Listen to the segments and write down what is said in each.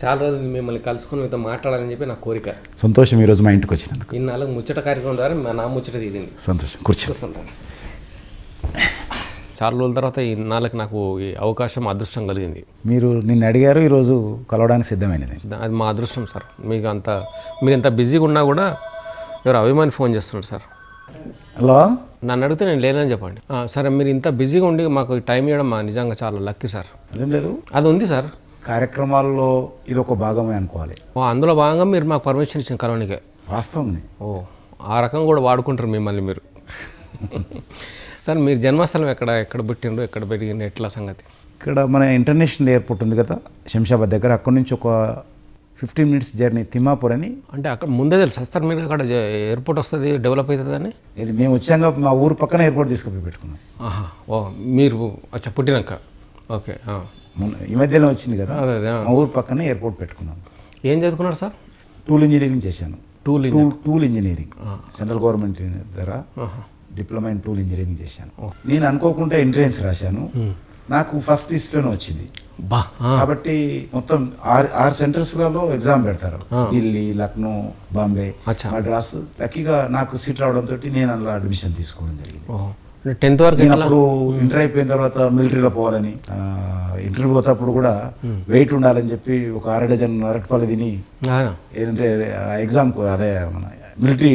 చాలా రోజులు మిమ్మల్ని కలుసుకుని మీతో మాట్లాడాలని చెప్పి నా కోరిక. సంతోషం ఈరోజు మా ఇంటికి వచ్చినందుకు. ఇన్నాళ్ళకు ముచ్చట కార్యక్రమం ద్వారా నా ముచ్చట తీరింది. సంతోషం. కూర్చుంటాను. చాలా రోజుల తర్వాత ఇన్నాళ్ళకి నాకు ఈ అవకాశం అదృష్టం కలిగింది. మీరు నిన్ను అడిగారు, ఈరోజు కలవడానికి సిద్ధమైనది. అది మా అదృష్టం సార్. మీరు ఎంత బిజీగా ఉన్నా కూడా ఎవరు అభిమాని ఫోన్ చేస్తున్నారు సార్. హలో, నన్ను అడిగితే నేను లేనని చెప్పండి. సరే, మీరు ఇంత బిజీగా ఉండి మాకు టైం ఇవ్వడం నిజంగా చాలా లక్కీ సార్. అదేం లేదు, అది ఉంది సార్. కార్యక్రమాల్లో ఇది ఒక భాగమే అనుకోవాలి. అందులో భాగంగా మీరు మాకు పర్మిషన్ ఇచ్చిన కరోనాకే. వాస్తవం. ఆ రకంగా కూడా వాడుకుంటారు మిమ్మల్ని మీరు. సార్, మీరు జన్మస్థలం ఎక్కడ పుట్టిండ్రు, ఎక్కడ పెరిగిండు, ఎట్లా సంగతి? ఇక్కడ మన ఇంటర్నేషనల్ ఎయిర్పోర్ట్ ఉంది కదా శంషాబాద్ దగ్గర, అక్కడి నుంచి ఒక 15 minutes జర్నీ తిమ్మాపూర్ అని. అంటే అక్కడ ముందే తెలుసు సార్ మీరు అక్కడ ఎయిర్పోర్ట్ వస్తుంది, డెవలప్ అవుతుంది అని? మేము వచ్చాక మా ఊరు పక్కన ఎయిర్పోర్ట్ తీసుకుపోయి పెట్టుకున్నాం. మీరు పుట్టినాక? ఓకే. ఈ మధ్యలో వచ్చింది కదా, మా ఊరు పక్కనే ఎయిర్పోర్ట్ పెట్టుకున్నాం. ఏం చదువుకున్నారు సార్? టూల్ ఇంజనీరింగ్ చేశాను. టూల్ ఇంజనీరింగ్ సెంట్రల్ గవర్నమెంట్ ద్వారా డిప్లొమా ఇన్ టూల్ ఇంజనీరింగ్ చేశాను. నేను అనుకోకుండా ఎంట్రన్స్ రాశాను, నాకు ఫస్ట్ లిస్ట్లోనే వచ్చింది. కాబట్టి మొత్తం 6 సెంటర్స్లలో ఎగ్జామ్ పెడతారు. ఢిల్లీ, లక్నో, బాంబే, మద్రాస్. లక్కీగా నాకు సీట్ రావడంతో నేను అందులో అడ్మిషన్ తీసుకోవడం జరిగింది. 10th వరకు నేను అప్పుడు ఇంటర్ అయిపోయిన తర్వాత మిలిటరీలో పోవాలని, ఇంటర్వ్యూ పోతేప్పుడు కూడా వెయిట్ ఉండాలని చెప్పి ఒక 6 డజన్ అరటిపళ్ళు తిని ఏంటంటే ఎగ్జామ్ అదే మన మిలిటరీ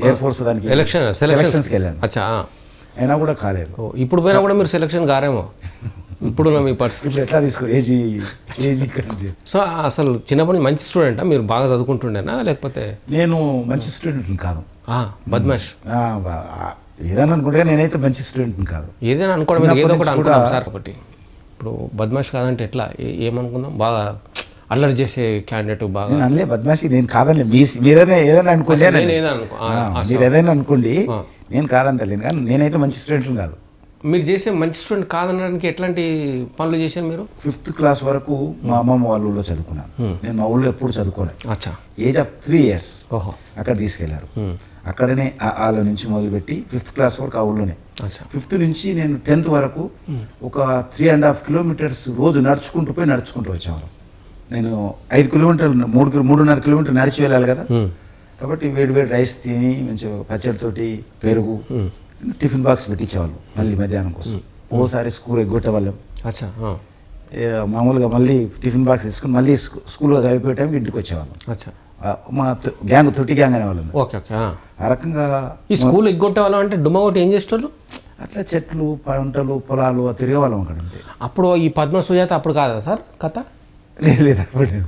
ఎయిర్ ఫోర్స్ దానికి సెలక్షన్స్కి వెళ్ళాను. అయినా కూడా కాలేదు. ఇప్పుడు పోయినా కూడా మీరు సెలక్షన్ కారేమో ఇప్పుడు మీ పరిస్థితి. ఇప్పుడు ఎట్లా తీసుకో ఏజీ. సో అసలు చిన్నప్పటి నుంచి మంచి స్టూడెంటా? మీరు బాగా చదువుకుంటుండేనా లేకపోతే? నేను మంచి స్టూడెంట్ కాదు, బద్మాష్. ఏదైనా అనుకుంటే నేనైతే మంచి స్టూడెంట్ కాదు. ఏదైనా అనుకోవడం ఏదో ఒకటి అనుకుంటాం సార్. ఒకటి ఇప్పుడు బద్మాష్ కాదంటే ఎట్లా ఏమనుకుందాం? బాగా అల్లరి చేసే క్యాండిడేట్ బాగా. అనలే బద్మాషి నేను కాదండి, మీరైనా ఏదైనా అనుకోండి, మీరు ఏదైనా అనుకోండి, నేను కాదంటలేను. కానీ నేనైతే మంచి స్టూడెంట్ కాదు. మీరు చేసే మంచి స్టూడెంట్ కాదనడానికి ఎట్లాంటి పనులు చేశారు మీరు? 5th class వరకు మా అమ్మమ్మ వాళ్ళ ఊళ్ళో చదువుకున్నాను. నేను మా ఊళ్ళో ఎప్పుడు చదువుకోలేదు. ఏజ్ ఆఫ్ 3 years అక్కడ తీసుకెళ్లారు. అక్కడనే వాళ్ళ నుంచి మొదలుపెట్టి 5th class వరకు ఆ ఊళ్ళోనే. 5th నుంచి నేను 10th వరకు ఒక 3.5 kilometers రోజు నడుచుకుంటూ వచ్చేవాళ్ళం. నేను 5 kilometers 3.5 kilometers నడిచి వెళ్ళాలి కదా. కాబట్టి వేడి రైస్ తిని మంచిగా పచ్చడితోటి పెరుగు టిఫిన్ బాక్స్ పెట్టించేవాళ్ళు. మళ్ళీ మధ్యాహ్నం కోసం ఓసారి స్కూల్ ఎగ్గొట్టేవాళ్ళం. మామూలుగా మళ్ళీ టిఫిన్ బాక్స్ తీసుకుని మళ్ళీ స్కూల్ అయిపోయే టైంకి ఇంటికి వచ్చేవాళ్ళం. మా గ్యాంగ్ తొట్టి గ్యాంగ్ అనేవాళ్ళం. ఆ రకంగా ఈ స్కూల్ ఎగ్గొట్టేవాళ్ళం అంటే డుమ్మగొట్టి ఏం చేసేవాళ్ళు? అట్లా చెట్లు, పంటలు, పొలాలు తిరిగేవాళ్ళం అక్కడ. అప్పుడు ఈ పద్మ సుజాత అప్పుడు కాదా సార్ కథ? లేదు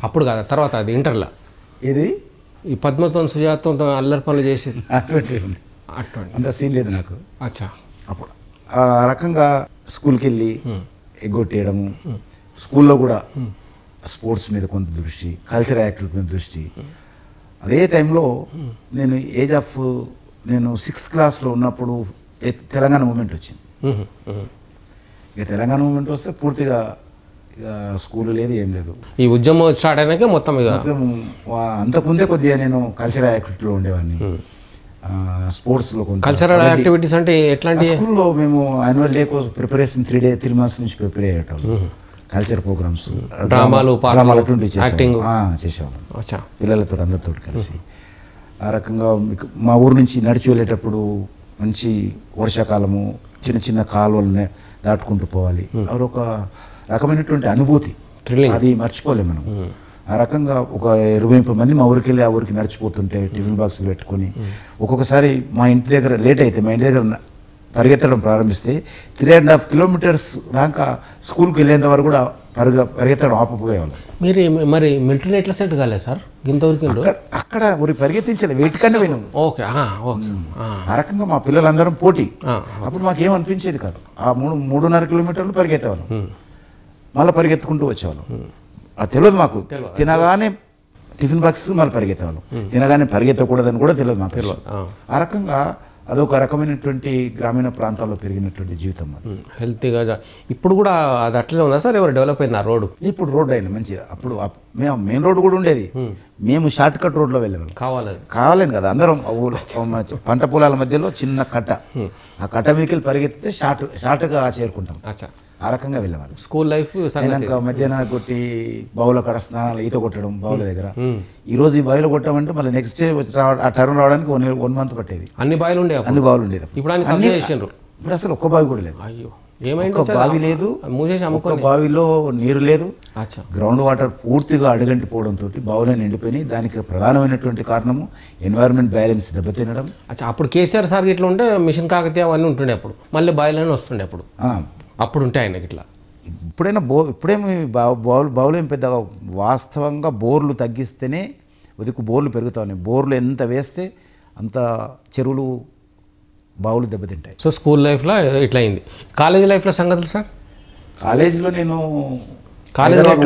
అప్పుడు కాదా, తర్వాత అది ఇంటర్లో. ఇది ఈ పద్మతో సుజాతతో అల్లరి పనులు చేసేది అటువంటి అంత సీన్ లేదు నాకు. అప్పుడు ఆ రకంగా స్కూల్కి వెళ్ళి ఎగ్గొట్టేయడము, స్కూల్లో కూడా స్పోర్ట్స్ మీద కొంత దృష్టి, కల్చరల్ యాక్టివిటీ మీద దృష్టి. అదే టైంలో నేను నేను 6th classలో ఉన్నప్పుడు తెలంగాణ మూమెంట్ వచ్చింది. ఇక తెలంగాణ మూమెంట్ వస్తే పూర్తిగా స్కూల్ లేదు, ఏం లేదు. ఈ ఉద్యమం స్టార్ట్ అయినాక మొత్తం అంతకుముందే కొద్దిగా నేను కల్చరల్ యాక్టివిటీలో ఉండేవాడిని. స్పోర్ట్స్లో కొంత కల్చరల్ యాక్టివిటీస్ అంటే ఎట్లాంటి? స్కూల్లో మేము యాన్యువల్ డే కోసం ప్రిపరేషన్ 3 months నుంచి ప్రిపేర్ అయ్యేటోళ్ళం. కల్చర్ ప్రోగ్రామ్స్, డ్రామాలు అటువంటి చేసేవాళ్ళం పిల్లలతో అందరితో కలిసి. ఆ రకంగా మా ఊరు నుంచి నడిచి వెళ్ళేటప్పుడు మంచి వర్షాకాలము, చిన్న కాలువలనే దాటుకుంటూ పోవాలి. అది ఒక రకమైనటువంటి అనుభూతి, అది మర్చిపోలేము మనం. ఆ రకంగా ఒక 20 మంది మా ఊరికి వెళ్ళి ఆ ఊరికి నడిచిపోతుంటే టిఫిన్ బాక్సులు పెట్టుకొని, ఒక్కొక్కసారి మా ఇంటి దగ్గర లేట్ అయితే మా ఇంటి దగ్గర పరిగెత్తడం ప్రారంభిస్తే 3.5 kilometers దాకా స్కూల్కి వెళ్ళేంత వరకు కూడా పరిగెత్తడం ఆపపోయేవాళ్ళం. మీరు మరి మిలిటరీలో ఎట్లా సెట్ కాలేదు సార్? ఇంతవరకు అక్కడ ఊరి పరిగెత్తించలేదు, వెయిట్ కన్నా పోయినాం. ఓకే. ఆ రకంగా మా పిల్లలందరం పోటీ. అప్పుడు మాకేమనిపించేది కాదు. ఆ 3.5 kilometers పరిగెత్తేవాళ్ళం, మళ్ళీ పరిగెత్తుకుంటూ వచ్చేవాళ్ళం. అది తెలియదు మాకు. తినగానే టిఫిన్ బాక్స్ మళ్ళీ పరిగెత్తేవాళ్ళం, తినగానే పరిగెత్తకూడదని కూడా తెలియదు మాకు. ఆ రకంగా అదొక రకమైనటువంటి గ్రామీణ ప్రాంతాల్లో పెరిగినటువంటి జీవితం. హెల్తీగా ఇప్పుడు కూడా అది అట్లనే ఉందా సార్? ఎవరు డెవలప్ అయింది ఆ రోడ్డు? ఇప్పుడు రోడ్డు అయింది మంచిగా. అప్పుడు మేము మెయిన్ రోడ్డు కూడా ఉండేది, మేము షార్ట్ కట్ రోడ్లో వెళ్ళేవాళ్ళం. కావాలని కదా, అందరం పంట పొలాల మధ్యలో చిన్న కట్ట, ఆ కట్ట మీదకి వెళ్ళి పరిగెత్తితే షార్ట్గా చేరుకుంటాం. ఆ రకంగా వెళ్ళేవాళ్ళు. స్కూల్ లైఫ్ అయినాక మధ్యాహ్నం కొట్టి బావుల కాడ స్నానాలు, ఈత కొట్టడం బావుల దగ్గర. ఈ రోజు ఈ బావిలో కొట్టామంటే మళ్ళీ నెక్స్ట్ డే ఆ టర్న్ రావడానికి 1 మంత్ పట్టేది. అన్ని బావిలు ఉండే, అన్ని బావులు ఉండేది. ఇప్పుడు అసలు ఒక్క బావి కూడా లేదు. అయ్యో, ఒక్క బావి లేదు, ఒక్క బావిలో నీరు లేదు. గ్రౌండ్ వాటర్ పూర్తిగా అడుగంటిపోవడంతో బావులే నిండిపోయినాయి. దానికి ప్రధానమైనటువంటి కారణము ఎన్వైరన్మెంట్ బ్యాలెన్స్ దెబ్బతినడం. అప్పుడు కేసీఆర్ సార్ ఇట్లా ఉంటే మిషన్ కాకతీయ అవన్నీ ఉంటుండే, అప్పుడు మళ్ళీ బావిలోనే వస్తుండే అప్పుడు ఉంటాయి ఆయనకి ఇట్లా. ఇప్పుడేమి బావులు ఏం పెద్దగా, వాస్తవంగా బోర్లు తగ్గిస్తేనే బోర్లు పెరుగుతా ఉన్నాయి. బోర్లు ఎంత వేస్తే అంత చెరువులు బావులు దెబ్బతింటాయి. సో స్కూల్ లైఫ్లో ఇట్లా అయింది. కాలేజీ లైఫ్లో సంగతులు సార్? కాలేజీలో నేను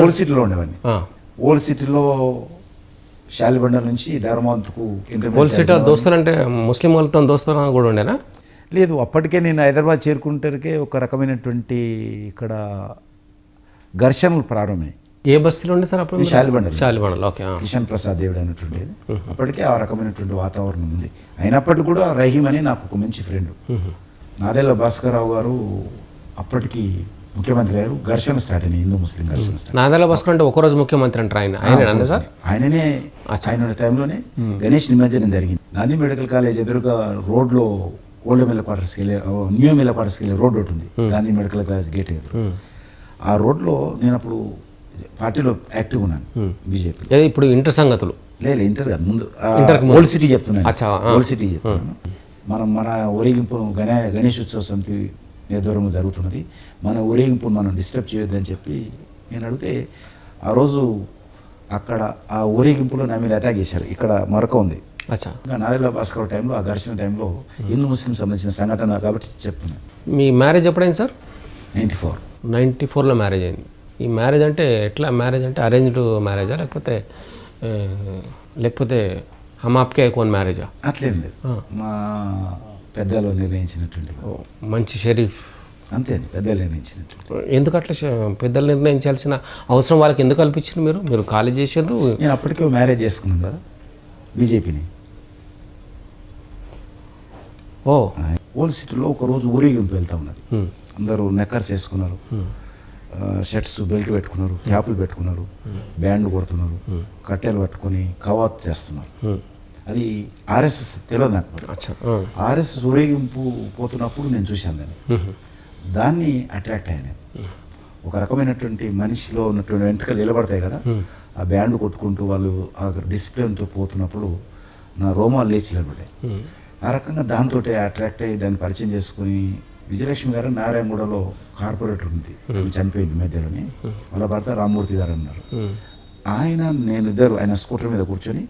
ఓల్డ్ సిటీలో ఉండేవాడిని. ఓల్డ్ సిటీలో శాలిబండర్ నుంచి ధర్మవంతకు. ఓల్డ్ సిటీ దోస్తులు అంటే ముస్లిం వాళ్ళతో దోస్తులు కూడా ఉండేనా? లేదు, అప్పటికే నేను హైదరాబాద్ చేరుకుంటే ఒక రకమైనటువంటి ఇక్కడ ఘర్షణలు ప్రారంభమయ్యాయి. ఏ బస్తీలో ఉండే సార్ అప్పుడు? శాలిబండర్. ఓకే. కిషన్ ప్రసాద్ దేవుడు అనేటువంటిది. అప్పటికే ఆ రకమైనటువంటి వాతావరణం ఉంది. అయినప్పటికీ కూడా రహీం అని నాకు ఒక మంచి ఫ్రెండ్. నాదెళ్ల భాస్కరరావు గారు అప్పటికి ముఖ్యమంత్రి గారు. ఘర్షణ స్టార్ట్ అయినాయి, హిందూ ముస్లిం ఘర్షణ. నాదెళ్ల భాస్కర్ అంటే ఒకరోజు ముఖ్యమంత్రి అంటారు ఆయన సార్? ఆయననే. ఆయన టైంలోనే గణేష్ నిమజ్జనం జరిగింది. గాంధీ మెడికల్ కాలేజ్ ఎదురుగా రోడ్లో ఓల్డ్ మిల్ల క్వార్టర్స్కి వెళ్ళే, న్యూ మిల్ల క్వార్టర్స్కి వెళ్ళే రోడ్ ఒకటి ఉంది, గాంధీ మెడికల్ కాలేజ్ గేట్ ఎదురు. ఆ రోడ్లో నేను అప్పుడు పార్టీలో యాక్టివ్ ఉన్నాను, బీజేపీ. ఇప్పుడు ఇంటర్ సంగతులు లేదు, ఇంటర్ కాదు, ముందు ఓల్డ్ సిటీ చెప్తున్నాను. ఓల్డ్ సిటీ చెప్తున్నాను. మన ఊరేగింపు గణేష్ ఉత్సవ సమితి నేతృత్వంలో జరుగుతున్నది. మన ఊరేగింపును మనం డిస్టర్బ్ చేయొద్దని చెప్పి నేను అడిగితే, ఆ రోజు అక్కడ ఆ ఊరేగింపులో నా మీద అటాక్ చేశారు. ఇక్కడ మరొక ఉంది. నాదెళ్ల భాస్కర్ టైంలో, ఆ ఘర్షణ టైంలో హిందూ ముస్లిం సంబంధించిన సంఘటన కాబట్టి చెప్తున్నాను. మీ మ్యారేజ్ ఎప్పుడైంది సార్? 94లో మ్యారేజ్ అయింది. ఈ మ్యారేజ్ అంటే ఎట్లా? మ్యారేజ్ అంటే అరేంజ్డ్ మ్యారేజా లేకపోతే హమ్ ఆప్కే కోన్ మ్యారేజా? అట్లేం లేదు, మా పెద్దలు నిర్ణయించినటువంటి. మంచి షరీఫ్. అంతే, పెద్దలు నిర్ణయించినట్టు. ఎందుకు అట్లా పెద్దలు నిర్ణయించాల్సిన అవసరం వాళ్ళకి ఎందుకు కల్పించారు? మీరు కాలేజ్ చేసారు. నేను అప్పటికే మ్యారేజ్ చేసుకున్నాను కదా బీజేపీని. ఓల్డ్ సిటీలో ఒకరోజు ఊరేగింపు వెళ్తా ఉన్నది. అందరూ నెక్కర్స్ వేసుకున్నారు, షర్ట్స్ బెల్ట్ పెట్టుకున్నారు, క్యాపులు పెట్టుకున్నారు, బ్యాండ్ కొడుతున్నారు, కట్టెలు పట్టుకొని కవాత్ చేస్తున్నారు. అది ఆర్ఎస్ఎస్ తెలియదు నాకు. ఆర్ఎస్ఎస్ ఊరేగింపు పోతున్నప్పుడు నేను చూశాను దాన్ని అట్రాక్ట్ అయ్యాను. ఒక రకమైనటువంటి మనిషిలో ఉన్నటువంటి వెంట్రుకలు నిలబడతాయి కదా, ఆ బ్యాండ్ కొట్టుకుంటూ వాళ్ళు ఆ డిసిప్లిన్తో పోతున్నప్పుడు నా రోమాలు లేచి నిలబడ్డాయి. ఆ రకంగా దాంతో అట్రాక్ట్ అయ్యి దాన్ని పరిచయం చేసుకుని, విజయలక్ష్మి గారు నారాయణగూడలో కార్పొరేటర్ ఉంది, చనిపోయింది మధ్యలోనే. వాళ్ళ భర్త రామ్మూర్తి గారు అన్నారు. నేను ఇద్దరు ఆయన స్కూటర్ మీద కూర్చొని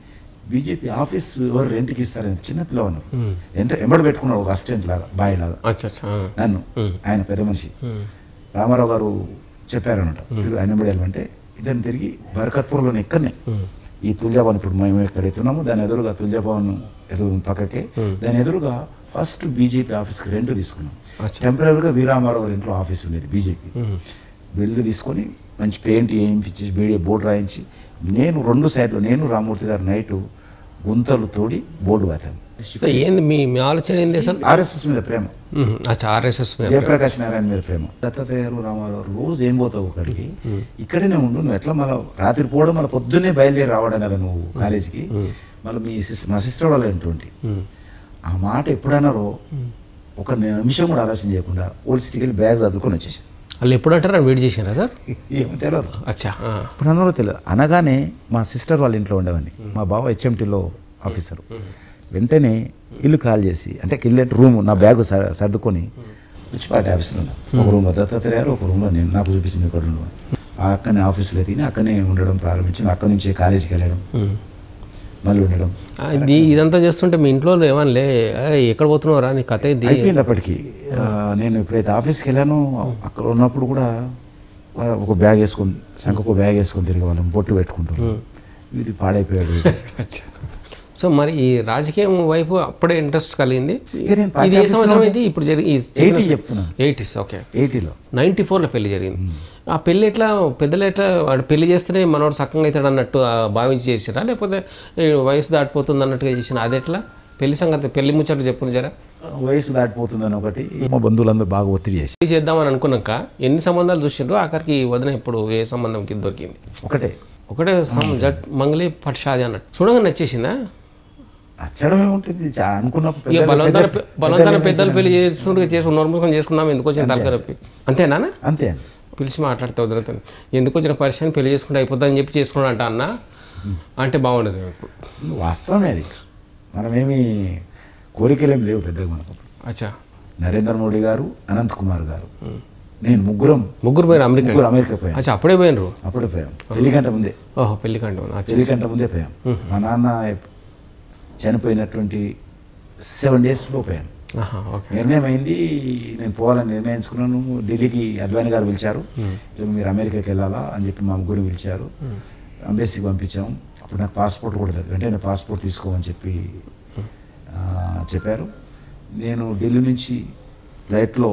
బీజేపీ ఆఫీస్ ఎవరు రెంట్కి ఇస్తారని చిన్నపిల్ల ఉన్నారు. ఎంబడి పెట్టుకున్నాడు ఒక అసిస్టెంట్ లాగా, బాయ్ లాగా నన్ను. ఆయన పెద్ద మనిషి రామారావు గారు చెప్పారనమాట, ఆయన ఎంబడి వెళ్ళమంటే ఇద్దరిని తిరిగి బరకత్పూర్లోనే ఇక్కడనే ఈ తుల్జాభవన్, ఇప్పుడు మేము ఎక్కడ ఎత్తున్నాము దాని ఎదురుగా తుల్జాభవన్ పక్కకే, దాని ఎదురుగా ఫస్ట్ బీజేపీ ఆఫీస్కి రెంట్ తీసుకున్నాం. టెంపరీగా వీరామారావు గారి ఇంట్లో ఆఫీస్ ఉండేది బీజేపీ. బిల్లు తీసుకొని మంచి పెయింట్ వేయించి బోర్డు రాయించి, నేను 2 సైడ్లో నేను రామ్మూర్తి గారు నైటు గుంతలు తోడి బోర్డు వాతాను. ఏంది మీ ఆలోచన ఏంది సార్? ఆర్ఎస్ఎస్ మీద ప్రేమ, ఆర్ఎస్ఎస్ జయప్రకాష్ నారాయణ మీద ప్రేమ. దత్తాత్రేయ గారు, రామారావు రోజు ఏం పోతావు అక్కడికి, ఇక్కడనే ఉండు, నువ్వు ఎట్లా మళ్ళీ రాత్రి పోవడం, మళ్ళీ పొద్దున్నే బయలుదేరి రావడం కదా నువ్వు కాలేజీకి, మళ్ళీ మా సిస్టర్ వాళ్ళు ఏంటి ఆ మాట ఎప్పుడన్నారో ఒక నిమిషం కూడా ఆలోచన చేయకుండా ఓల్డ్ సిటీకి వెళ్ళి బ్యాగ్ చదువుకొని వచ్చేసి. వాళ్ళు ఎప్పుడు అంటారు వెయిట్ చేశారా సార్? ఏమో తెలియదు. ఇప్పుడు అన్నారో తెలియదు. అనగానే మా సిస్టర్ వాళ్ళ ఇంట్లో ఉండేవాడిని, మా బావ హెచ్ఎంటీలో ఆఫీసరు. వెంటనే ఇల్లు కాల్ చేసి, అంటే ఇల్లు రూమ్ నా బ్యాగ్ సర్దుకొని మున్సిపాలిటీ ఆఫీస్లో ఉన్నా. ఒక రూమ్లో దత్తాత్రేయ గారు, ఒక రూమ్లో నేను, నాకు చూపించింది ఇక్కడ ఉండడం. అక్కడనే ఆఫీస్లో తిని అక్కడనే ఉండడం ప్రారంభించాను. అక్కడి నుంచే కాలేజీకి వెళ్ళడం, మళ్ళీ ఉండడం. ఇదంతా చేస్తుంటే మీ ఇంట్లో ఏమన్నా ఎక్కడ పోతున్నారా నీ కథ? అయిపోయింది అప్పటికి. నేను ఎప్పుడైతే ఆఫీస్కి వెళ్ళానో అక్కడ ఉన్నప్పుడు కూడా ఒక బ్యాగ్ వేసుకొని, శంఖకు బ్యాగ్ వేసుకొని తిరిగే వాళ్ళం, బొట్టు పెట్టుకుంటాం. ఇది పాడైపోయాడు. సో మరి ఈ రాజకీయం వైపు అప్పుడే ఇంట్రెస్ట్ కలిగింది. ఇప్పుడు 80s. ఓకే, 80లో 94లో పెళ్లి జరిగింది. ఆ పెళ్ళి ఎట్లా, పెద్దలు ఎట్లా వాడు పెళ్లి చేస్తేనే మనవాడు సక్కంగా అవుతాడు అన్నట్టు భావించి చేసిరా, లేకపోతే వయసు దాటిపోతుంది అన్నట్టుగా చేసిన? అది ఎట్లా పెళ్లి సంగతి, పెళ్లి ముచ్చట్లు చెప్పును జరా. వయసు దాటిపోతుందని ఒకటి, మా బంధువులందరూ బాగా ఒత్తిడి చేసి పెళ్లి చేద్దామని అనుకున్నాక ఎన్ని సంబంధాలు చూసిండ్రు, ఆఖరికి వదిన ఇప్పుడు ఏ సంబంధంకి దొరికింది? ఒకటే జట్ మంగళి పట్ షాది అన్నట్టు చూడగా నచ్చేసిందా? నచ్చడమే ఉంటుంది అనుకున్నప్పుడు ఇక బలవంతాన పెద్దలు పెళ్లి చేసి నోర్ముఖం చేసుకుందాం ఎందుకు వచ్చిన తలకరప్పి అంతేనా? అంతే పిలిచి మాట్లాడితే వదిలితో ఎందుకు వచ్చిన పరిచయం పెళ్లి చేసుకుంటే అయిపోతుందని చెప్పి చేసుకున్నాడు అన్న అంటే బాగుండదు. ఇప్పుడు వాస్తవమే అది, మనమేమి కోరికలేం లేవు పెద్దగా మనకు. అచ్చా. నరేంద్ర మోడీ గారు, అనంత్ కుమార్ గారు, నేను ముగ్గురు పోయిన అమెరికా పోయాం. అచ్చా, అప్పుడే పోయినరు? అప్పుడే పోయాం, పెళ్లి కంటే ముందే. ఓహో, పెళ్లి కంటే ముందే పోయాం. మా నాన్న చనిపోయినటువంటి 7 డేస్లో పోయాను. నిర్ణయం అయింది, నేను పోవాలని నిర్ణయించుకున్నాను. ఢిల్లీకి అద్వానీ గారు పిలిచారు, మీరు అమెరికాకి వెళ్ళాలా అని చెప్పి మా ముగ్గురు పిలిచారు. అంబేసీకి పంపించాము. అప్పుడు నాకు పాస్పోర్ట్ కూడా లేదు, వెంటనే పాస్పోర్ట్ తీసుకోమని చెప్పారు. నేను ఢిల్లీ నుంచి ఫ్లైట్లో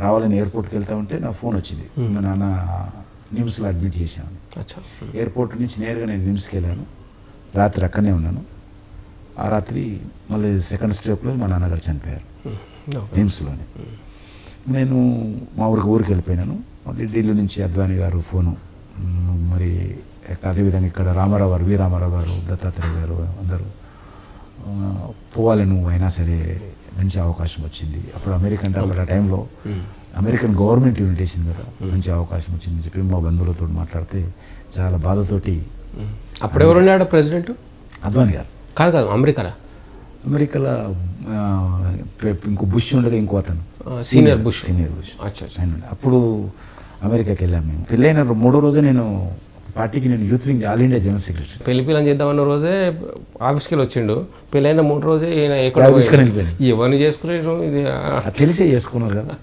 రావాలని ఎయిర్పోర్ట్కి వెళ్తా ఉంటే నా ఫోన్ వచ్చింది, మా నాన్న నిమ్స్లో అడ్మిట్ చేశాను. ఎయిర్పోర్ట్ నుంచి నేరుగా నేను నిమ్స్కి వెళ్ళాను. రాత్రి అక్కడనే ఉన్నాను. ఆ రాత్రి మళ్ళీ సెకండ్ స్టెప్లో మా నాన్నగారు చనిపోయారు నిమ్స్లోనే. నేను మా ఊరికి వెళ్ళిపోయినాను. మళ్ళీ ఢిల్లీ నుంచి అద్వానీ గారు ఫోను, మరి అదేవిధంగా ఇక్కడ రామారావు గారు, వి రామారావు గారు, దత్తాత్రేయ గారు అందరూ పోవాలి నువ్వు అయినా సరే, మంచి అవకాశం వచ్చింది. అప్పుడు అమెరికన్ ఆ టైంలో అమెరికన్ గవర్నమెంట్ ఇన్విటేషన్ కదా, మంచి అవకాశం వచ్చిందని చెప్పి మా బంధువులతో మాట్లాడితే చాలా బాధతోటి. అప్పుడు ఎవరున్నాడు ప్రెసిడెంట్? అద్వానీ గారు. కాదు అమెరికాలో ఇంకో బుష్ ఉండగా ఇంకో అతను సీనియర్ బుష్. అప్పుడు అమెరికాకి వెళ్ళాము మేము. పెళ్ళైన 3వ రోజే నేను పార్టీకి youth wing all India general secretary. పెళ్లి చేద్దామన్న రోజే ఆఫీస్కి వెళ్ళి వచ్చిండు. పెళ్ళైన 3 రోజే ఎవరిని చేసుకున్నారు? ఇది తెలిసే చేసుకున్నారు కదా.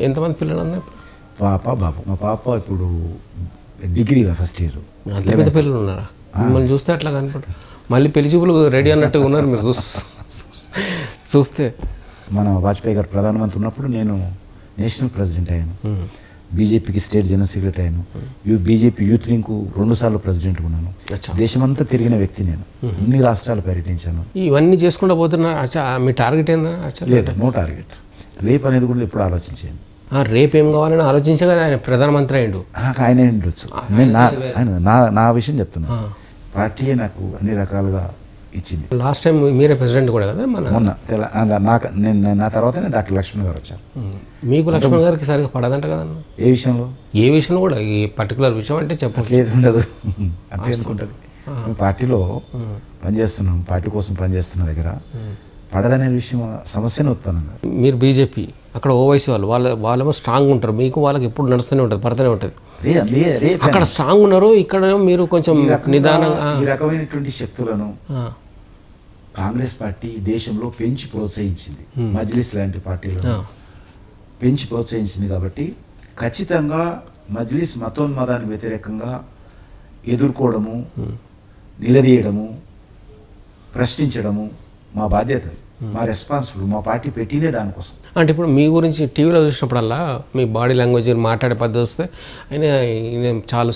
ఎంతమంది పిల్లలు అన్నారు? బాబు మా పాప ఇప్పుడు డిగ్రీ ఫస్ట్ ఇయర్. పెద్ద పిల్లలు ఉన్నారా? మిమ్మల్ని చూస్తే అట్లా కనపడు. మళ్ళీ పెళ్లి చూపులు రెడీ అన్నట్టుగా ఉన్నారు మీరు చూస్తే. మన వాజ్పేయి గారు ప్రధానమంత్రి ఉన్నప్పుడు నేను నేషనల్ ప్రెసిడెంట్ అయ్యాను, బీజేపీకి స్టేట్ జనరల్ సెక్రటరీ అయ్యాను, బీజేపీ యూత్ వింగ్కు 2 సార్లు ప్రెసిడెంట్ ఉన్నాను. దేశమంతా తిరిగిన వ్యక్తి నేను, అన్ని రాష్ట్రాలు పర్యటించాను. ఇవన్నీ చేసుకుంటూ పోతున్నా. మీ టార్గెట్ ఏందా? లేదు, నో టార్గెట్. రేపు అనేది కూడా ఎప్పుడు ఆలోచించాను. రేపు ఏం కావాలని ఆలోచించే కదా ఆయన ప్రధానమంత్రి అయ్యిండు. ఆయన ఉండొచ్చు, నా విషయం చెప్తున్నా. పార్టీయే నాకు అన్ని రకాలుగా ఇచ్చింది. లాస్ట్ టైం మీరే ప్రెసిడెంట్ కూడా కదా మొన్న. నా తర్వాతనే డాక్టర్ లక్ష్మణ్ గారు వచ్చారు. మీకు లక్ష్మణ్ గారికి సరిగ్గా పడదంట కదన్న? ఏ విషయంలో? ఏ విషయంలో కూడా ఈ పర్టికులర్ విషయం అంటే చెప్పలేదు. ఉండదు అంటే అనుకుంటుంది. పార్టీలో పనిచేస్తున్నాం, పార్టీ కోసం పనిచేస్తున్న దగ్గర పడదనే విషయం సమస్యనే ఉత్పన్నంగా. మీరు బీజేపీ, అక్కడ ఓవైసీ వాళ్ళేమో స్ట్రాంగ్ ఉంటారు, మీకు వాళ్ళకి ఎప్పుడు నడుస్తూనే ఉంటుంది, పడుతూనే ఉంటుంది. అక్కడ స్ట్రాంగ్ ఉన్నారు, ఇక్కడ మీరు కొంచెం నిదానంగా. ఈ రకమైనటువంటి శక్తులను కాంగ్రెస్ పార్టీ దేశంలో పెంచి ప్రోత్సహించింది, మజ్లిస్ లాంటి పార్టీలను పెంచి ప్రోత్సహించింది. కాబట్టి ఖచ్చితంగా మజ్లిస్ మతోన్మాదానికి వ్యతిరేకంగా ఎదుర్కోవడము, నిలదీయడము, ప్రశ్నించడము మా బాధ్యత, మా రెస్పాన్సిబుల్. మా పార్టీ పెట్టినే దానికోసం. అంటే ఇప్పుడు మీ గురించి టీవీలో చూసినప్పుడల్లా మీ బాడీ లాంగ్వేజ్ మాట్లాడే పద్ధతి వస్తే ఈయన చాలా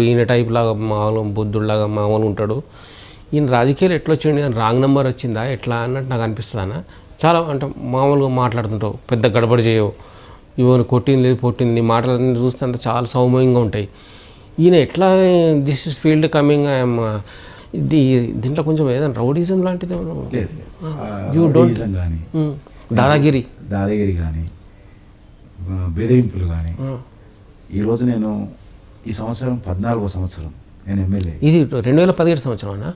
ఈయన టైప్ లాగా మామూలు బుద్ధుడిలాగా మామూలు ఉంటాడు. ఈయన రాజకీయాలు ఎట్లా వచ్చింది, రాంగ్ నెంబర్ వచ్చిందా ఎట్లా అన్నట్టు నాకు అనిపిస్తుంది అన్న. చాలా అంటే మామూలుగా మాట్లాడుతుంటావు, పెద్ద గడబడి చేయవు, ఇవన్నీ కొట్టింది లేదు పొట్టింది, నీ మాటలన్నీ చూస్తే అంత చాలా సౌమ్యంగా ఉంటాయి. ఈయన ఎట్లా దిస్ ఇస్ ఫీల్డ్ కమింగ్ దీంట్లో కొంచెం ఏదైనా రౌడీజం లాంటిది దాదాగిరి కానీ బెదిరింపులు కానీ. ఈరోజు నేను ఈ సంవత్సరం 14వ సంవత్సరం నేను ఎమ్మెల్యే. ఇది 2017 సంవత్సరం అన్నా?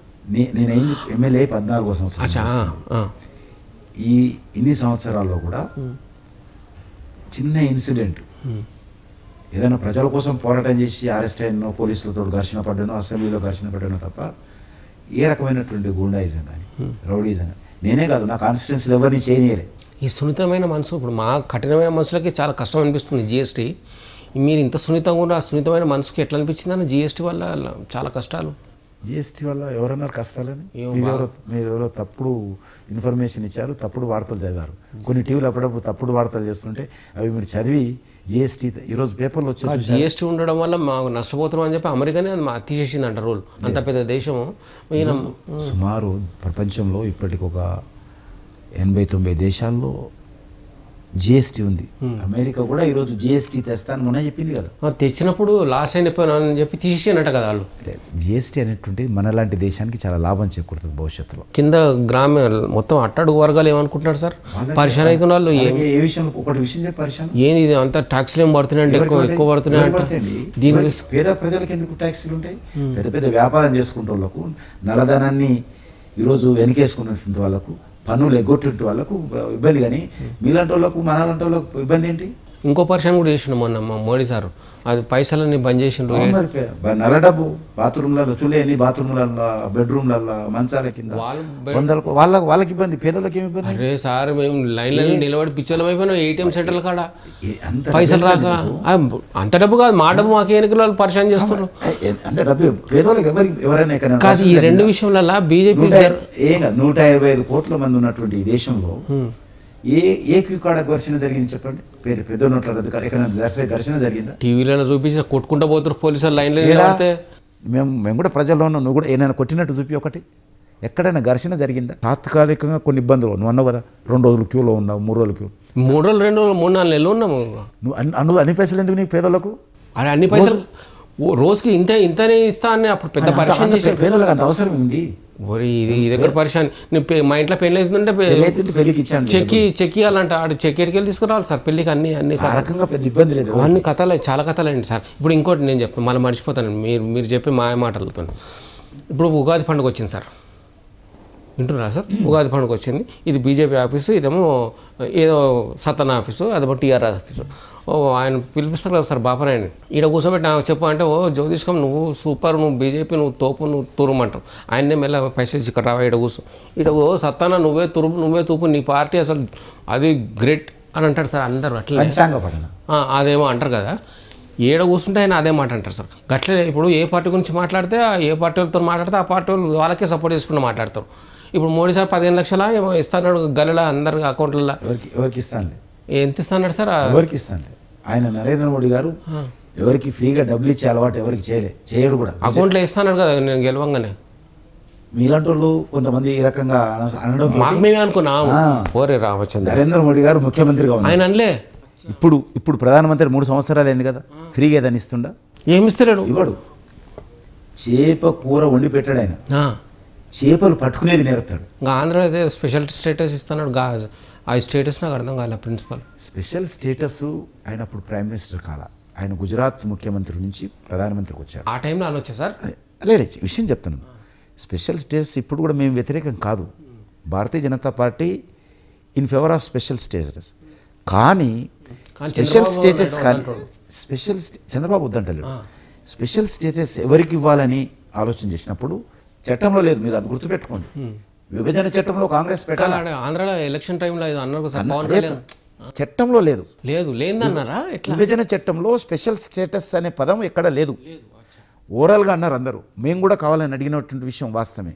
నేను ఎమ్మెల్యే 14వ సంవత్సరం. ఇన్ని సంవత్సరాల్లో కూడా చిన్న ఇన్సిడెంట్, ఏదైనా ప్రజల కోసం పోరాటం చేసి అరెస్ట్ అయినో, పోలీసులతో ఘర్షణ పడ్డానో, అసెంబ్లీలో ఘర్షణ పడ్డానో తప్ప ఏ రకమైనటువంటి గూండాయిజం కానీ రౌడీజం కానీ నేనే కాదు, నా కాన్స్టిట్యున్సీలో ఎవరిని చేయనీయలే. ఈ సున్నితమైన మనసు, ఇప్పుడు మా కఠినమైన మనసులకి చాలా కష్టం అనిపిస్తుంది జీఎస్టీ. మీరు ఇంత సున్నితంగా ఉన్న సున్నితమైన మనసుకి ఎట్లా అనిపించింది అన్న జీఎస్టీ వల్ల చాలా కష్టాలు? జీఎస్టీ వల్ల ఎవరన్నారు కష్టాలని? మీరు ఎవరో తప్పుడు ఇన్ఫర్మేషన్ ఇచ్చారు, తప్పుడు వార్తలు చదివారు. కొన్ని టీవీలు అప్పుడప్పుడు తప్పుడు వార్తలు చేస్తుంటే అవి మీరు చదివి జీఎస్టీ ఈరోజు పేపర్లో వచ్చి జీఎస్టీ ఉండడం వల్ల మాకు నష్టపోతున్నాం అని చెప్పి అమెరికానే అది తీసేసిందంట రూల్. అంత పెద్ద దేశము. సుమారు ప్రపంచంలో ఇప్పటికి ఒక 80-90 దేశాల్లో జిఎస్టీ ఉంది. అమెరికా కూడా ఈరోజు జిఎస్టీ తెస్తాను మొన్న చెప్పింది కదా. తెచ్చినప్పుడు లాస్ అయిపోయినానని చెప్పి తీసేనట్ట కదా వాళ్ళు. జిఎస్టీ అనేటువంటిది మనలాంటి దేశానికి చాలా లాభం చేకూరుతుంది భవిష్యత్తులో. కింద మొత్తం అట్టడుగు వర్గాలు ఏమనుకుంటున్నారు సార్, పరిశాన్ అవుతున్న వాళ్ళు. ఏ విషయం ఒకటి విషయం చెప్పి పరిశాన్ ఏంది ఇది అంతా ట్యాక్స్లు ఏం పడుతున్నాయంటే ఎక్కువ పడుతున్నాయి. దీని పేద ప్రజలకు ఎందుకు ట్యాక్సీలు ఉంటాయి? పెద్ద పెద్ద వ్యాపారం చేసుకుంటే వాళ్ళకు, నల్లధనాన్ని ఈరోజు వెనకేసుకున్నటువంటి వాళ్ళకు, పన్నులు ఎగ్గొట్టిన వాళ్ళకు ఇబ్బంది. కానీ మీలాంటి వాళ్ళకు మనలాంటి వాళ్ళకు ఇబ్బంది ఏంటి? ఇంకో పరిశ్రమ కూడా చేసిండు మొన్న మా మోడీ సార్, అది పైసలన్నీ బంద్ చేసిండు. నల్ల డబ్బు బాత్రూమ్లలో చూలేని, బాత్రూమ్లలో, బెడ్రూమ్లలో, మంచాల కింద వాళ్ళకి ఇబ్బంది, పేదలకు ఏమి ఇబ్బంది? అరే సార్ మేము లైన్లలో నిలబడి పిచ్చోళ్ళం అయిపోయినాం ఏటీఎం సెంటర్ల కాడ పైసలు రాక. అంత డబ్బు కాదు, మా డబ్బు మాకు ఎన్నికల వాళ్ళు పరిశాన్ చేస్తున్నారు. అంత డబ్బు పేదోళ్ళకి ఎవరైనా కాదు. ఈ రెండు విషయంలో బీజేపీ 125 కోట్ల మంది ఉన్నటువంటి ఈ దేశంలో ఏ క్యూ కాడ ఘర్షణ జరిగింది చెప్పండి? పెద్ద నోట్ల రద్దు ఘర్షణ జరిగిందా? టీవీలో చూపించి కొట్టుకుంటూ పోతారు పోలీసులు లైన్లో నిలబడితే. మేము కూడా ప్రజల్లో ఉన్నాం. నువ్వు కూడా ఏమైనా కొట్టినట్టు చూపి ఒకటి ఎక్కడైనా ఘర్షణ జరిగిందా? తాత్కాలికంగా కొన్ని ఇబ్బందులు నువ్వు అన్నావు కదా, 2 రోజులు క్యూలో ఉన్నావు, 3 రోజులు క్యూ. 3 రోజులు 2 రోజులు 3-4 నెలలు ఉన్నాము. నువ్వు అన్ని పైసలు ఎందుకు నీకు పేదలకు? అరే అన్ని పైసలు రోజుకి ఇంతనే ఇస్తా అని అప్పుడు పెద్ద పరిశ్రమ చేసే పేదలకు అంత అవసరం ఉంది. ఒరి ఇది దగ్గర పరిశాన్. మా ఇంట్లో పెళ్లి అవుతుందంటే పెళ్లికి ఇచ్చాను చెక్ ఇవ్వాలంట. ఆడు చెక్ ఎడికెళ్ళి తీసుకురావాలి సార్ పెళ్లికి. అన్ని రకంగా పెద్ద ఇబ్బంది లేదు. అన్ని కథలు, చాలా కథలు అండి సార్. ఇప్పుడు ఇంకోటి నేను చెప్తాను, మళ్ళీ మర్చిపోతాను మీరు చెప్పి మాయ మాటలతో. ఇప్పుడు ఉగాది పండుగ వచ్చింది సార్, వింటున్నారా సార్? ఉగాది పండుగ వచ్చింది. ఇది బీజేపీ ఆఫీసు, ఇదేమో ఏదో సతన్ ఆఫీసు, అదేమో టీఆర్ఎస్ ఆఫీసు. ఆయన పిలిపిస్తారు కదా సార్ బాపనాయని, ఈడ కూర్చోబెట్టి నాకు చెప్పు అంటే, జ్యోతిష్కం నువ్వు సూపర్, నువ్వు బీజేపీ, నువ్వు తోపు, నువ్వు తురుమంటావు. ఆయన్నే మెల్ల పైసలు ఇక్కడ రావా, ఈడ కూర్చో, ఈడ సత్తాన నువ్వే తురుపు, నువ్వే తూపు, నీ పార్టీ అసలు అది గ్రేట్ అని అంటారు సార్ అందరూ. అట్లా అదేమో అంటారు కదా, ఏడ కూర్చుంటే ఆయన అదే మాట అంటారు సార్. గట్లే ఇప్పుడు ఏ పార్టీ గురించి మాట్లాడితే, ఏ పార్టీ వాళ్ళతో మాట్లాడితే ఆ పార్టీ వాళ్ళు వాళ్ళకే సపోర్ట్ చేసుకుంటూ మాట్లాడతారు. ఇప్పుడు మోడీ సార్ 15 లక్షల ఏమో ఇస్తాడు గల్లెల అందరి అకౌంట్లలో. ఎవరికి ఇస్తాను? ఎంత ఇస్తాడు సార్? ఎవరికి ఇస్తాను? ఆయన నరేంద్ర మోడీ గారు ఎవరికి ఫ్రీగా డబ్బులు ఇచ్చే అలవాటు ఎవరికి చేయడు కూడా. అకౌంట్లో ఇస్తాను కదా నేను గెలవంగానే. మీలాంటి వాళ్ళు కొంతమంది ఈ రకంగా అనడం మాకు మేమే అనుకున్నాం. ఓరే రామచంద్ర, నరేంద్ర మోడీ గారు ముఖ్యమంత్రిగా ఉన్నారు, ఆయన అనలే. ఇప్పుడు ప్రధానమంత్రి 3 సంవత్సరాలు అయింది కదా, ఫ్రీగా ఏదైనా ఇస్తుండా? ఏమి ఇస్తాడు? ఇవ్వడు. చేప కూర వండి పెట్టాడు ఆయన, చేపలు పట్టుకునేది నేర్పుతాడు. ఆంధ్ర అయితే స్పెషల్ స్టేటస్ ఇస్తున్నాడు. ఆ స్టేటస్ నాకు అర్థం కాలే. ప్రిన్సిపల్ స్పెషల్ స్టేటస్ ఆయన అప్పుడు ప్రైమ్ మినిస్టర్ కాల, ఆయన గుజరాత్ ముఖ్యమంత్రి నుంచి ప్రధానమంత్రికి వచ్చారు. ఆ టైంలో అనొచ్చా సార్? లేదు, విషయం చెప్తాను. స్పెషల్ స్టేటస్ ఇప్పుడు కూడా మేము వ్యతిరేకం కాదు. Bharatiya Janata party in favour of special status. కానీ స్పెషల్ స్టేటస్ చంద్రబాబు వద్దంటలేడు. స్పెషల్ స్టేటస్ ఎవరికి ఇవ్వాలని ఆలోచన చేసినప్పుడు చట్టంలో లేదు. మీరు అది గుర్తుపెట్టుకోండి. విభజన చట్టంలో కాంగ్రెస్ పెట్టాలి. ఆంధ్రాలో ఎలక్షన్ టైంలో అన్నారు, చట్టంలో లేదు. లేదన్నారా? విభజన చట్టంలో స్పెషల్ స్టేటస్ అనే పదం ఎక్కడ లేదు. ఓవరాల్గా అన్నారు అందరూ. మేము కూడా కావాలని అడిగినటువంటి విషయం వాస్తవమే.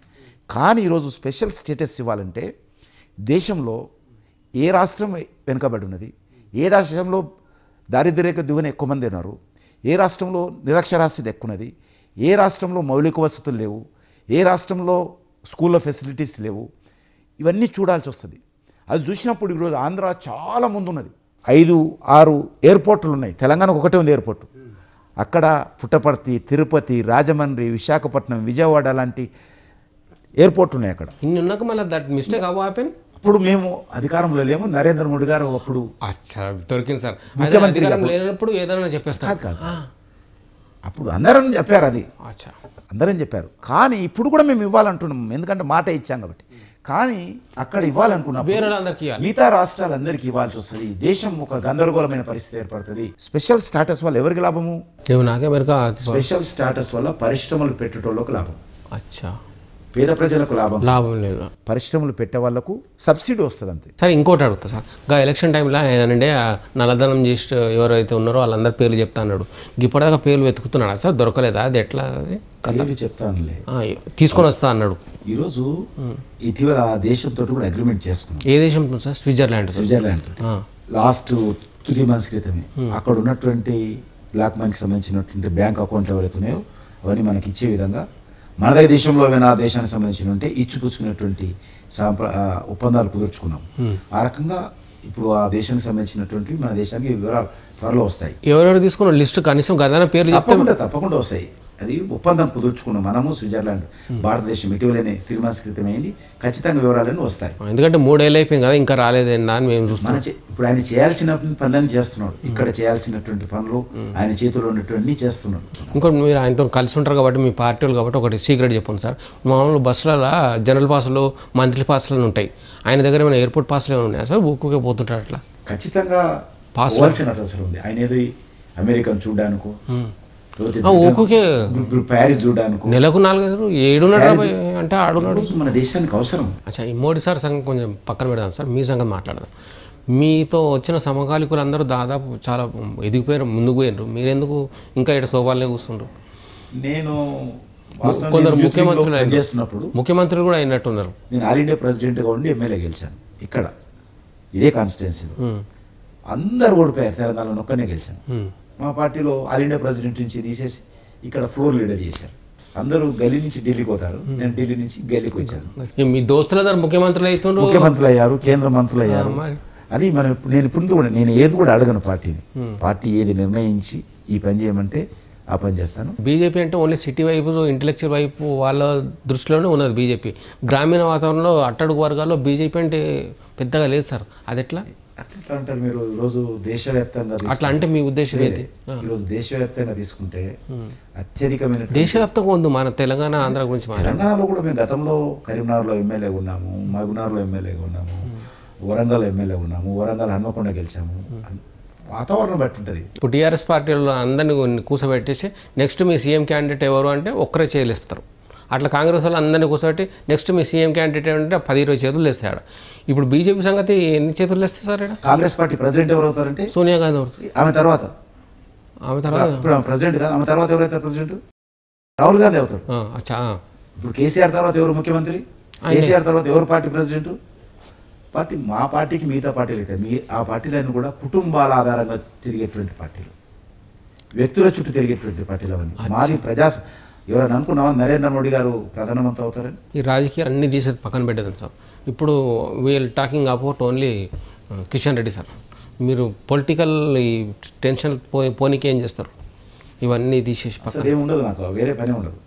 కానీ ఈరోజు స్పెషల్ స్టేటస్ ఇవ్వాలంటే దేశంలో ఏ రాష్ట్రం వెనుకబడి ఉన్నది, ఏ రాష్ట్రంలో దారిద్ర్యరేఖ దిగువన ఎక్కువ మంది ఉన్నారు, ఏ రాష్ట్రంలో నిరక్షరాస్యత ఎక్కువ ఉన్నది, ఏ రాష్ట్రంలో మౌలిక వసతులు లేవు, ఏ రాష్ట్రంలో స్కూల్లో ఫెసిలిటీస్ లేవు, ఇవన్నీ చూడాల్సి వస్తుంది. అది చూసినప్పుడు ఈరోజు ఆంధ్ర చాలా ముందున్నది. 5-6 ఎయిర్పోర్టులు ఉన్నాయి. తెలంగాణకు ఒకటే ఉంది ఎయిర్పోర్టు. అక్కడ పుట్టపర్తి, తిరుపతి, రాజమండ్రి, విశాఖపట్నం, విజయవాడ లాంటి ఎయిర్పోర్ట్లు ఉన్నాయి అక్కడ. ఇన్ని ఉన్నాక మళ్ళీ దట్ మిస్టేక్ హ్యాపెన్. ఇప్పుడు మేము అధికారంలో లేము. నరేంద్ర మోడీ గారు అప్పుడు దొరికింది సార్ ముఖ్యమంత్రి లేనప్పుడు ఏదైనా చెప్పేస్తారు. కాదు అప్పుడు అందరం చెప్పారు, అది అందరం చెప్పారు. కానీ ఇప్పుడు కూడా మేము ఇవ్వాలంటున్నాం, ఎందుకంటే మాట ఇచ్చాం కాబట్టి. కానీ అక్కడ ఇవ్వాలనుకున్నప్పుడు మిగతా రాష్ట్రాలందరికీ ఇవ్వాల్సి వస్తుంది. దేశం ఒక గందరగోళమైన పరిస్థితి ఏర్పడుతుంది. స్పెషల్ స్టాటస్ వల్ల ఎవరికి లాభము? స్పెషల్ స్టాటస్ వల్ల పరిశ్రమలు పెట్టేటోళ్ళకు లాభం, పేద ప్రజలకు లాభం లేదు. పరిశ్రమలు పెట్టే వాళ్ళకు సబ్సిడీ వస్తుంది అంతే. సరే ఇంకోటి అడుగుతా సార్, ఇంకా ఎలక్షన్ టైంలో ఆయనంటే నల్లధనం చేసి ఎవరైతే ఉన్నారో వాళ్ళందరూ పేర్లు చెప్తా అన్నాడు. ఇప్పటిదాకా పేర్లు వెతుకుతున్నాడా సార్? దొరకలేదా? అది ఎట్లా? అది చెప్తానులే, తీసుకొని వస్తా అన్నాడు. ఈరోజు ఇటీవల దేశంతో కూడా అగ్రిమెంట్ చేసుకున్నాం. ఏ దేశంతో సార్? స్విట్జర్లాండ్ లాస్ట్ 3 months క్రితమే. అక్కడ ఉన్నటువంటి బ్లాక్ మనీకి సంబంధించినటువంటి బ్యాంక్ అకౌంట్లు ఎవరైతే ఉన్నాయో అవన్నీ మనకి ఇచ్చే విధంగా మన దేశంలో ఆ దేశానికి సంబంధించిన ఉంటే ఇచ్చిపుచ్చుకునేటువంటి ఒప్పందాలు కుదుర్చుకున్నాం. ఆ రకంగా ఇప్పుడు ఆ దేశానికి సంబంధించినటువంటి మన దేశానికి వివరాలు త్వరలో వస్తాయి. ఎవరెవరు తీసుకున్న లిస్టు కనీసం గదాన పేర్లు తప్పకుండా వస్తాయి. అది ఒప్పందం కుదుర్చుకున్నాం మనము స్విట్జర్లాండ్, భారతదేశం ఇటీవలనే 3 months క్రితమైంది. ఖచ్చితంగా వివరాలన్నీ వస్తాయి. ఎందుకంటే 3 ఏళ్ళు అయిపోయింది కదా, ఇంకా రాలేదన్నా అని మేము చూస్తాం. ఇప్పుడు ఆయన చేయాల్సిన పనులన్నీ చేస్తున్నాడు. ఇక్కడ చేయాల్సినటువంటి పనులు ఆయన చేతిలో ఉన్నటువంటి చేస్తున్నాడు. ఇంకోటి మీరు ఆయనతో కలిసి ఉంటారు కాబట్టి మీ పార్టీ వాళ్ళు కాబట్టి ఒకటి సీక్రెట్ చెప్పండి సార్. మామూలు బస్సులలో జనరల్ పాసులు, మంత్లీ పాసులు ఉంటాయి. ఆయన దగ్గర ఏమైనా ఎయిర్పోర్ట్ పాసులు ఏమైనా ఉన్నాయా సార్? ఊరికే పోతుంటారు అట్లా? ఖచ్చితంగా పాస్ అవ్వాల్సిన అవసరం ఉంది. ఆయన ఏదో అమెరికన్ చూడడానికో, ప్యారిస్ చూడడానికి నెలకు 4-7 అంటే ఆడున్నాడు. మన దేశానికి అవసరం. అచ్చా, ఈ మోడీ సార్ సంగతి కొంచెం పక్కన పెడదాం సార్, మీ సంగతి మాట్లాడదాం. మీతో వచ్చిన సమకాలికులు అందరూ దాదాపు చాలా ఎదిగిపోయారు, ముందుకు పోయారు. మీరెందుకు ఇంకా ఇక్కడ సోఫాలనే కూర్చుంటారు? నేను కొందరు ముఖ్యమంత్రులు కూడా అయినట్టున్నారు. నేను ఆల్ ఇండియా ప్రెసిడెంట్గా ఉండి ఎమ్మెల్యే గెలిచాను. ఇక్కడ ఇదే కాన్స్టిట్యున్సీలో అందరు ఓడిపోయారు. తెలంగాణలో ఒక్కనే గెలిచాను. మా పార్టీలో ఆల్ ఇండియా ప్రెసిడెంట్ నుంచి తీసేసి ఇక్కడ ఫ్లోర్ లీడర్ చేశారు. అందరూ గల్లీ నుంచి ఢిల్లీకి పోతారు, నేను ఢిల్లీ నుంచి గల్లీకి వచ్చాను. మీ దోస్తుల దగ్గర ముఖ్యమంత్రులు అయ్యారు, కేంద్ర మంత్రులు అయ్యారు. అది మనం నేను ఇప్పుడు కూడా నేను ఏది కూడా అడగను పార్టీని. పార్టీ ఏది నిర్ణయించి ఈ పని చేయమంటే ఆ పని చేస్తాను. బీజేపీ అంటే ఓన్లీ సిటీ వైపు, ఇంటలెక్చువల్ వైపు వాళ్ళ దృష్టిలోనే ఉన్నది బీజేపీ. గ్రామీణ వాతావరణంలో అట్టడుగు వర్గాల్లో బీజేపీ అంటే పెద్దగా లేదు సార్. అది ఎట్లా అట్లా అంటారు మీరు? ఈరోజు దేశవ్యాప్తంగా అట్లా అంటే మీ ఉద్దేశం ఏంటి? ఈరోజు దేశవ్యాప్తంగా తీసుకుంటే అత్యధికమైన దేశవ్యాప్తంగా ఉంది. మన తెలంగాణ, ఆంధ్ర గురించి తెలంగాణలో కూడా మేము గతంలో కరీంనగర్లో ఎమ్మెల్యేగా ఉన్నాము, మహబూబ్నగర్లో ఎమ్మెల్యేగా ఉన్నాము, వరంగల్ ఎమ్మెల్యేగా ఉన్నాము, వరంగల్ హన్మకొండ గెలిచాము. వాతావరణం బట్టి ఉంటుంది. ఇప్పుడు టీఆర్ఎస్ పార్టీలో అందరినీ కూర్చోబెట్టేసి నెక్స్ట్ మీ సీఎం క్యాండిడేట్ ఎవరు అంటే ఒక్కరే చేయలేస్తారు. అట్లా కాంగ్రెస్ వాళ్ళు అందరినీ కూర్చోబెట్టి నెక్స్ట్ మీ సీఎం క్యాండిడేట్ అంటే 10-20 చేతులు లేస్తాడు. ఇప్పుడు బీజేపీ సంగతి ఎన్ని చేతులు లేస్తాయి సార్? కాంగ్రెస్ పార్టీ ప్రెసిడెంట్ ఎవరు అవుతారంటే సోనియా గాంధీ అవుతుంది. ఆమె తర్వాత ఇప్పుడు ప్రెసిడెంట్ కాదు, ఆమె తర్వాత ఎవరైతే ప్రెసిడెంట్? రాహుల్ గాంధీ అవుతారు. ఇప్పుడు కేసీఆర్ తర్వాత ఎవరు ముఖ్యమంత్రి? కేసీఆర్ తర్వాత ఎవరు పార్టీ ప్రెసిడెంట్? పార్టీ మా పార్టీకి మిగతా పార్టీలు అయితే ఆ పార్టీలన్నీ కూడా కుటుంబాల ఆధారంగా తిరిగేటువంటి పార్టీలు, వ్యక్తుల చుట్టూ తిరిగేటువంటి పార్టీలు అవన్నీ. మాది ఎవరైనా అనుకున్నావా నరేంద్ర మోడీ గారు ప్రధానమంత్రి అవుతారని? ఈ రాజకీయాలు అన్ని తీసేది పక్కన పెట్టేది సార్. ఇప్పుడు we'll talking about only Kishan Reddy sir. మీరు పొలిటికల్ ఈ టెన్షన్ పోనీకి ఏం చేస్తారు? ఇవన్నీ తీసేసి పక్కన ఏముండదు, నాకు వేరే పని ఉండదు.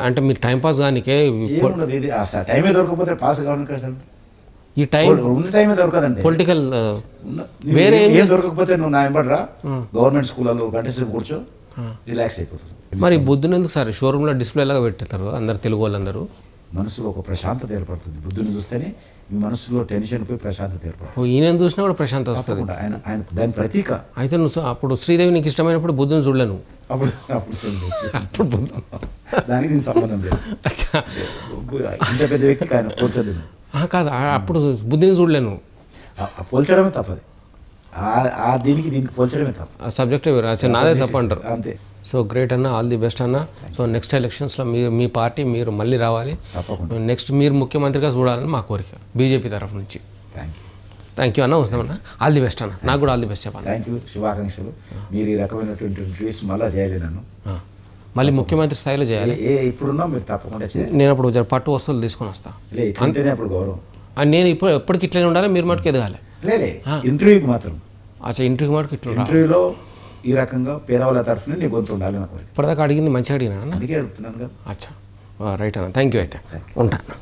అంటే మీరు టైంపాస్ కానికే టైమే దొరకకపోతే పాస్ కావాలి సార్. ఈ టైం ఉన్న టైమే దొరకదండి. పొలిటికల్ వేరే ఏం దొరకకపోతే నువ్వు నా ఎంబడరా గవర్నమెంట్ స్కూళ్ళలో గంట సేపు కూర్చో, రిలాక్స్ అయిపోతుంది. మరి బుద్ధుని ఎందుకు సార్ షోరూంలో డిస్ప్లే లాగా పెట్టేస్తారు అందరు తెలుగు వాళ్ళందరూ? మనసులో ఒక ప్రశాంతత ఏర్పడుతుంది. బుద్ధుని చూస్తేనే మీ మనసులో టెన్షన్ పోయి ప్రశాంతత ఏర్పడుతుంది. ఈయన చూసినా కూడా ప్రశాంతత వస్తుంది. ఆయన దాని ప్రతీక. అయితే నువ్వు అప్పుడు శ్రీదేవి నీకు ఇష్టమైనప్పుడు బుద్ధుని చూడలేను. అప్పుడు దానికి సంబంధం లేదు. ఇంత పెద్ద వ్యక్తికి ఆయన పోల్చలేదు కాదు, అప్పుడు బుద్ధిని చూడలేను. పోల్చడమే తప్పది. ఆ దీనికి పోల్చడమే తప్ప. సబ్జెక్ట్ నాదే తప్ప అంటారు అంతే. సో గ్రేట్ అన్న, ఆల్ ది బెస్ట్ అన్న. సో నెక్స్ట్ ఎలక్షన్స్లో మీ పార్టీ మీరు మళ్ళీ రావాలి. నెక్స్ట్ మీరు ముఖ్యమంత్రిగా చూడాలని మా కోరిక బీజేపీ తరఫు నుంచి. థ్యాంక్ యూ అన్న. వస్తామన్నా. ఆల్ ది బెస్ట్ అన్న. నాకు కూడా ఆల్ ది బెస్ట్ చెప్పాలి. థ్యాంక్ యూ, శుభాకాంక్షలు. మీరు ఈ రకమైనటువంటి ఇంటర్వ్యూస్ మళ్ళీ చేయాలి. నన్ను మళ్ళీ ముఖ్యమంత్రి స్థాయిలో చేయాలి. ఇప్పుడున్నా మీరు తప్పకుండా నేను అప్పుడు పట్టు వస్తువులు తీసుకొని వస్తాను. అంటేనే అప్పుడు గౌరవం. నేను ఎప్పటికి ఇట్లనే ఉండాలి, మీరు మటుకు ఎదగాలి. ఇంటర్వ్యూకి మాత్రం. అచ్చా, ఇంటర్వ్యూ మటుకు ఇట్లా ఇంటర్వ్యూలో ఈ రకంగా పేదవాళ్ళ తరఫున నీ గొంతు ఉండాలి. నాకు ఇప్పటిదాకా అడిగింది మంచిగా అడిగినా? అందుకే అడుగుతున్నాను కదా. అచ్చా, రైట్ అన్న. Thank you. అయితే ఉంటాను.